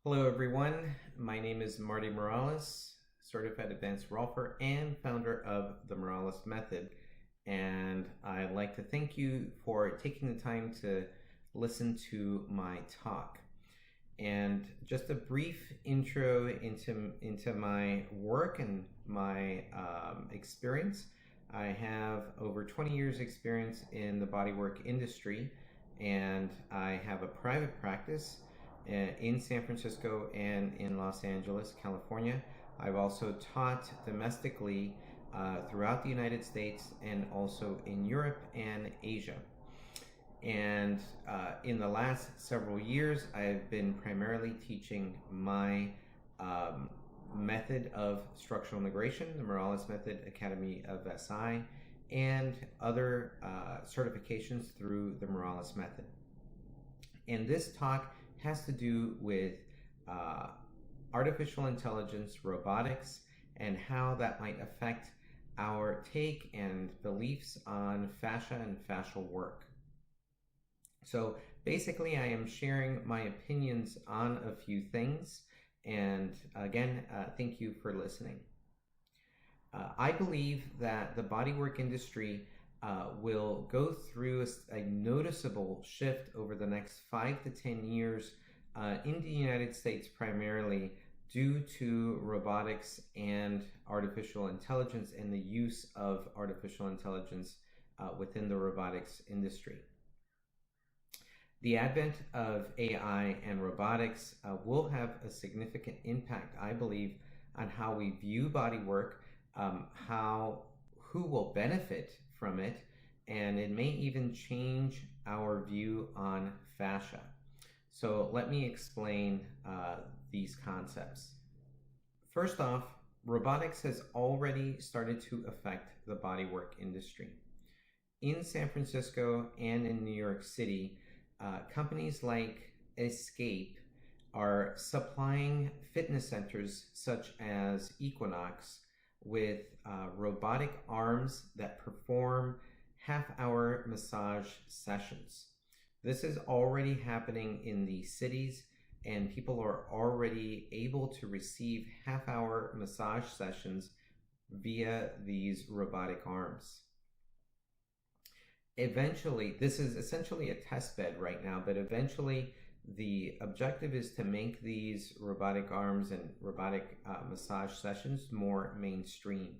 Hello everyone, my name is Marty Morales, Certified Advanced Rolfer and founder of the Morales Method, and I'd like to thank you for taking the time to listen to my talk. And just a brief intro into my work and my experience. I have over 20 years experience in the bodywork industry, and I have a private practice in San Francisco and in Los Angeles, California. I've also taught domestically throughout the United States and also in Europe and Asia. And in the last several years, I've been primarily teaching my method of structural integration, the Morales Method Academy of SI, and other certifications through the Morales Method. And this talk has to do with artificial intelligence, robotics, and how that might affect our take and beliefs on fascia and fascial work. So basically, I am sharing my opinions on a few things, and again, thank you for listening. I believe that the bodywork industry will go through a noticeable shift over the next 5 to 10 years in the United States, primarily due to robotics and artificial intelligence and the use of artificial intelligence within the robotics industry. The advent of AI and robotics will have a significant impact, I believe, on how we view bodywork, who will benefit from it, and it may even change our view on fascia. So let me explain these concepts. First off, robotics has already started to affect the bodywork industry. In San Francisco and in New York City, companies like Escape are supplying fitness centers such as Equinox with robotic arms that perform half-hour massage sessions. This is already happening in the cities, and people are already able to receive half-hour massage sessions via these robotic arms. Eventually, this is essentially a test bed right now, but eventually the objective is to make these robotic arms and robotic massage sessions more mainstream.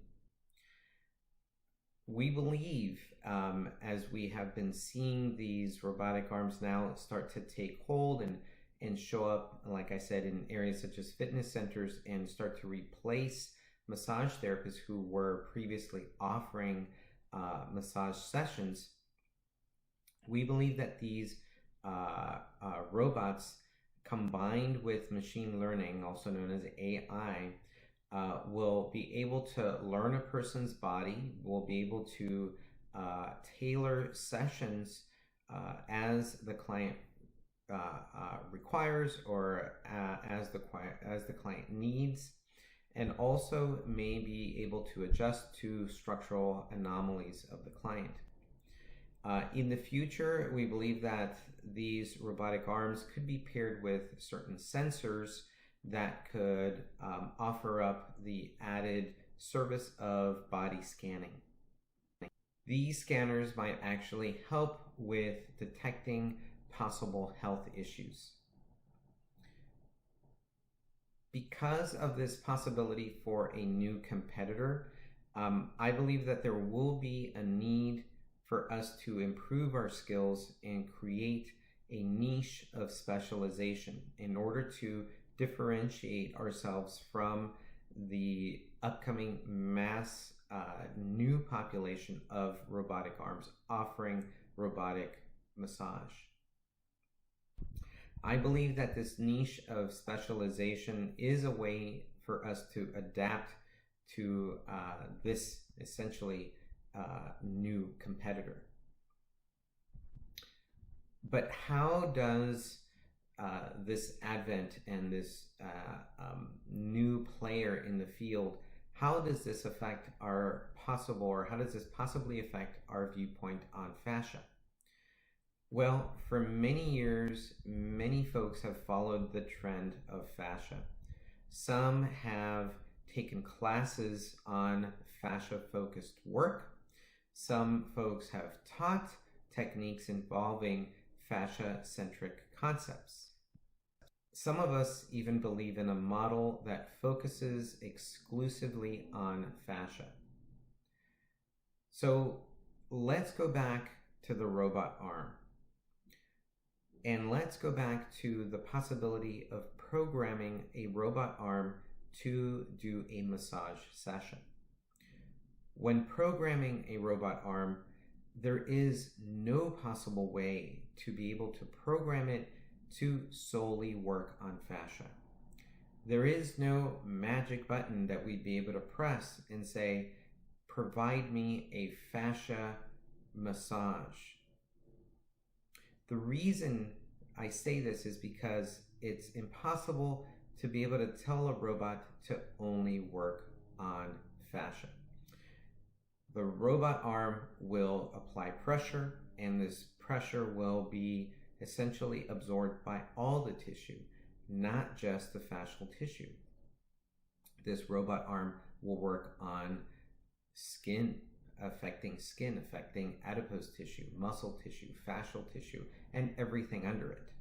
We believe, as we have been seeing these robotic arms now start to take hold and show up, like I said, in areas such as fitness centers and start to replace massage therapists who were previously offering massage sessions, we believe that these robots combined with machine learning, also known as AI, will be able to learn a person's body, will be able to tailor sessions as the client requires or as the client needs, and also may be able to adjust to structural anomalies of the client. In the future, we believe that these robotic arms could be paired with certain sensors that could offer up the added service of body scanning. These scanners might actually help with detecting possible health issues. Because of this possibility for a new competitor, I believe that there will be a need for us to improve our skills and create a niche of specialization in order to differentiate ourselves from the upcoming mass new population of robotic arms offering robotic massage. I believe that this niche of specialization is a way for us to adapt to this essentially new competitor. But how does this advent and this new player in the field, how does this affect our possible, or how does this possibly affect our viewpoint on fascia? Well, for many years, many folks have followed the trend of fascia. Some have taken classes on fascia focused work. Some folks have taught techniques involving fascia centric concepts. Some of us even believe in a model that focuses exclusively on fascia. So let's go back to the robot arm. And let's go back to the possibility of programming a robot arm to do a massage session. When programming a robot arm, there is no possible way to be able to program it to solely work on fascia. There is no magic button that we'd be able to press and say, provide me a fascia massage. The reason I say this is because it's impossible to be able to tell a robot to only work on fascia. The robot arm will apply pressure, and this pressure will be essentially absorbed by all the tissue, not just the fascial tissue. This robot arm will work on skin, affecting adipose tissue, muscle tissue, fascial tissue, and everything under it.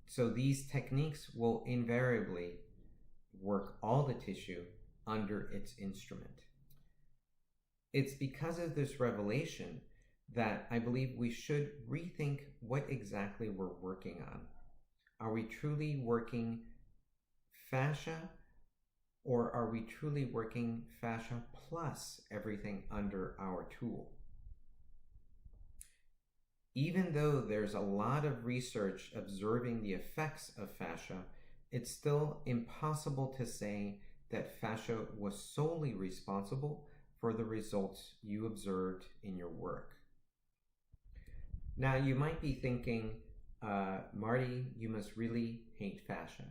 So these techniques will invariably work all the tissue under its instrument. It's because of this revelation that I believe we should rethink what exactly we're working on. Are we truly working fascia, or are we truly working fascia plus everything under our tool? Even though there's a lot of research observing the effects of fascia, it's still impossible to say that fascia was solely responsible for the results you observed in your work. Now, you might be thinking, Marty, you must really hate fascia.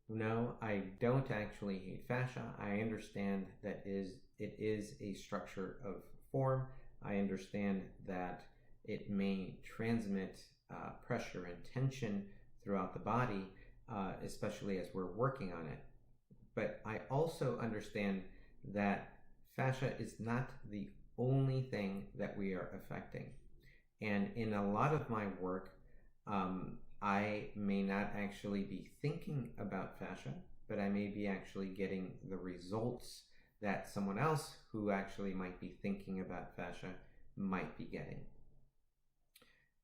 No, I don't actually hate fascia. I understand that it is a structure of form. I understand that it may transmit pressure and tension throughout the body, especially as we're working on it. But I also understand that fascia is not the only thing that we are affecting. And in a lot of my work, I may not actually be thinking about fascia, but I may be actually getting the results that someone else who actually might be thinking about fascia might be getting.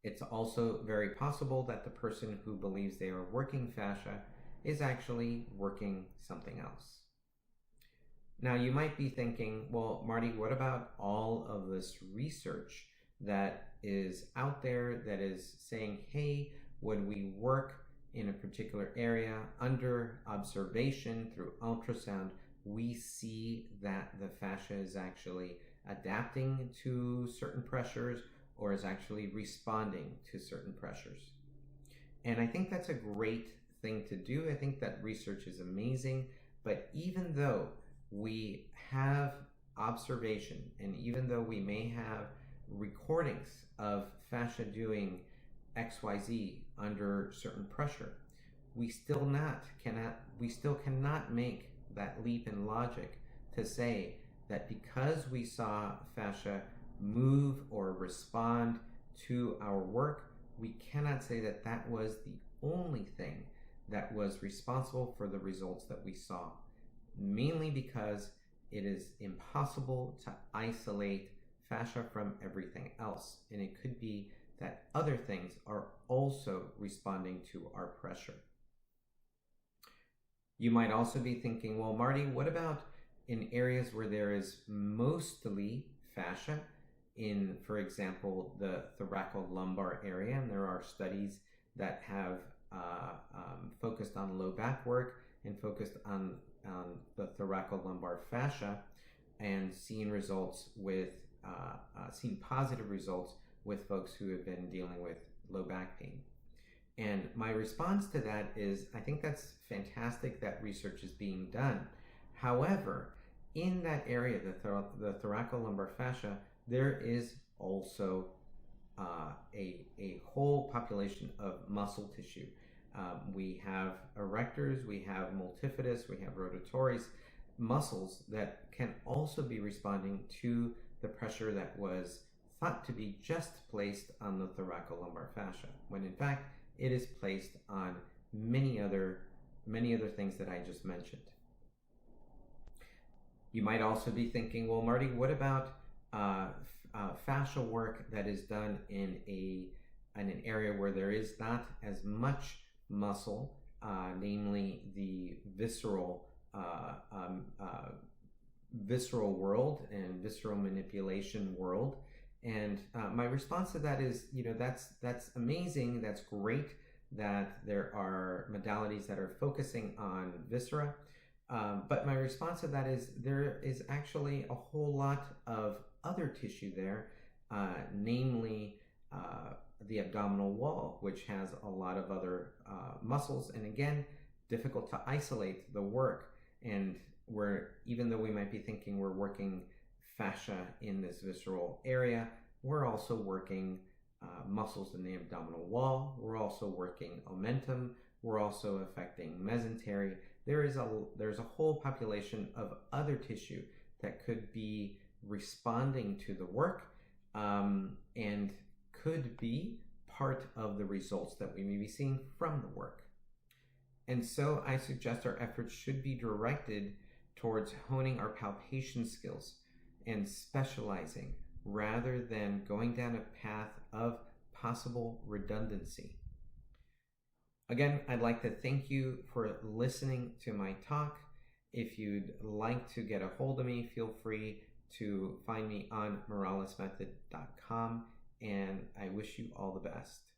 It's also very possible that the person who believes they are working fascia is actually working something else. Now, you might be thinking, well, Marty, what about all of this research that is out there that is saying, hey, when we work in a particular area under observation through ultrasound, we see that the fascia is actually adapting to certain pressures or is actually responding to certain pressures. And I think that's a great thing to do. I think that research is amazing. But even though we have observation, and even though we may have recordings of fascia doing XYZ under certain pressure, we still cannot make that leap in logic to say that because we saw fascia move or respond to our work, we cannot say that that was the only thing that was responsible for the results that we saw, mainly because it is impossible to isolate fascia from everything else, and it could be that other things are also responding to our pressure. You might also be thinking, well, Marty, what about in areas where there is mostly fascia, in, for example, the thoracolumbar area, and there are studies that have focused on low back work and focused on the thoracolumbar fascia and seen results with seen positive results with folks who have been dealing with low back pain. And my response to that is, I think that's fantastic that research is being done. However, in that area, the thoracolumbar fascia, there is also a whole population of muscle tissue. We have erectors, we have multifidus, we have rotatories, muscles that can also be responding to the pressure that was thought to be just placed on the thoracolumbar fascia, when in fact it is placed on many other things that I just mentioned. You might also be thinking, well, Marty, what about fascial work that is done in an area where there is not as much muscle, namely the visceral world and visceral manipulation world? And my response to that is, that's amazing, that's great that there are modalities that are focusing on viscera. But my response to that is there is actually a whole lot of other tissue there, namely the abdominal wall, which has a lot of other muscles, and again, difficult to isolate the work. And even though we might be thinking we're working fascia in this visceral area, we're also working muscles in the abdominal wall, we're also working omentum, we're also affecting mesentery. There's a whole population of other tissue that could be responding to the work and could be part of the results that we may be seeing from the work. And so I suggest our efforts should be directed towards honing our palpation skills and specializing rather than going down a path of possible redundancy. Again, I'd like to thank you for listening to my talk. If you'd like to get a hold of me, feel free to find me on moralesmethod.com, and I wish you all the best.